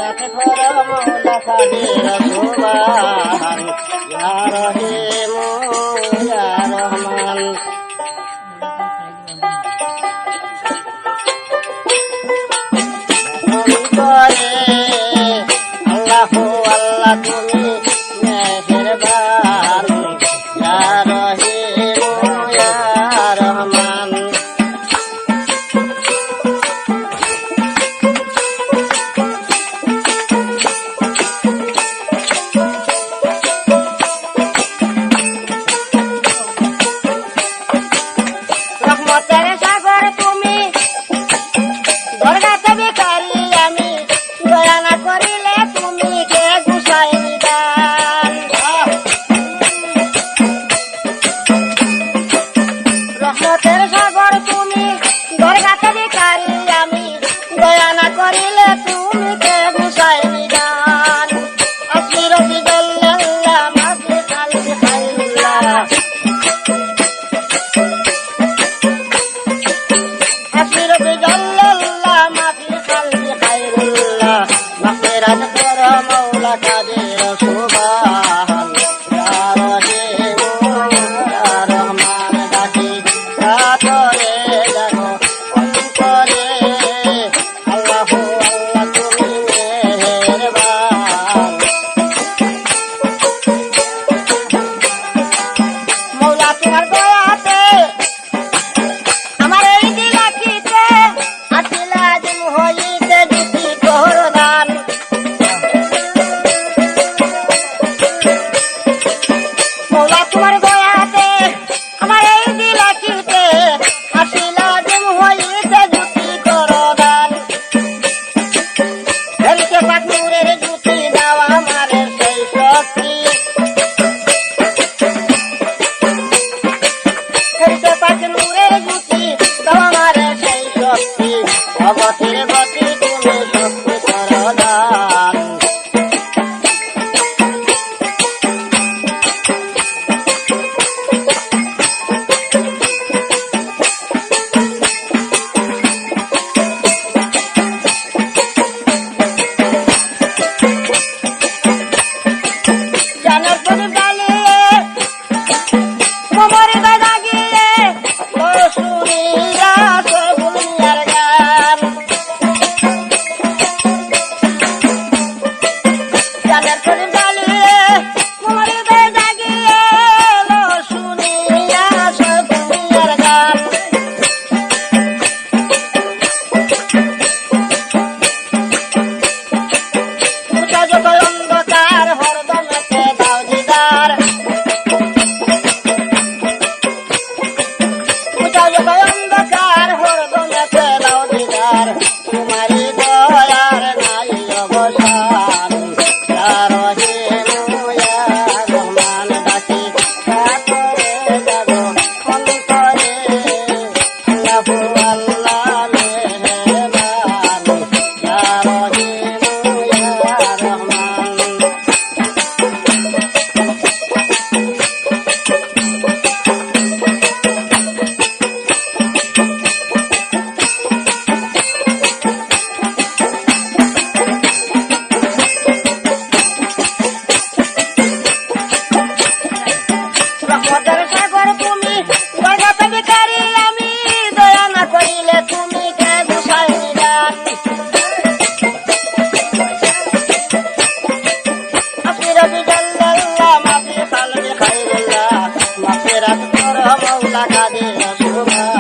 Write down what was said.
মাগফিরাত করো মাওলা কাদের সুবহান ইয়া রহিম ইয়া রহমান। আল্লাহু আল্লাহ তুমি মেহেরবান ইয়া রহিম ইয়া রহমান। রহমতের সাগর তুমি দরগাতে ভিখারি আমি দয়া না করিলে তুমি কে গুছাই নিদান। রহমতের সাগর তুমি দরগাতে ভিখারি আমি দয়া না করিলে তুমি কে গুছাই নিদান। আসির বিজল্লাল্লাহ মাফি খালকি খাইরুল্লাহ আসির বিজল্লাল্লাহ মাফি খালকি খাইরুল্লাহ। মাগফিরাত করো মাওলা কাদের সুবহান ইয়া রহিম ইয়া রহমান। ডাকি কাতরে জাগো অন্তরে আল্লাহু আল্লাহ তুমি মেহেরবান। মওলা তোমার দয়াতে আমার এই দিলাকিতে আসিল আজিম হইতে দুটি প্রদান। মওলা তোমার দয়াতে আমার এই দিলাকিতে আসিল আজিম হইতে দুটি প্রদান। হেরিতে পাক নূরের জ্যোতি দাও আমার সেই শক্তি। হেরিতে পাক নূরের জ্যোতি দাও আমার সেই শক্তি। অগতির গতি তুমি শক্তি করো দান। জানার প্রদীপ জ্বালিয়ে মোমরে দাগিয়ে শুনিয়া সবুনিয়ার গান। জানার প্রদীপ জ্বালিয়ে মোমরে দাগিয়ে শুনিয়া সবুনিয়ার গান। উঠা যত অন্ধকার হরদমেতে দাও দিদার। উঠা যত অন্ধকার হরদমেতে দাও দিদার। তোমারি দয়ার নাই অবসান ইয়া রহিম ইয়া রহমান। ডাকি কাতরে জাগো অন্তরে আল্লাহু আল্লাহ মেহেরবান ইয়া রহিম ইয়া রহমান। রহমতের সাগর তুমি দরগাতে ভিখারি আমি দয়া না করিলে তুমি কে গুছাই নিদান। আসির বিজল্লাল্লাহ মাফি খালকি খাইরুল্লাহ। মাগফিরাত করো মাওলা কাদের সুবহান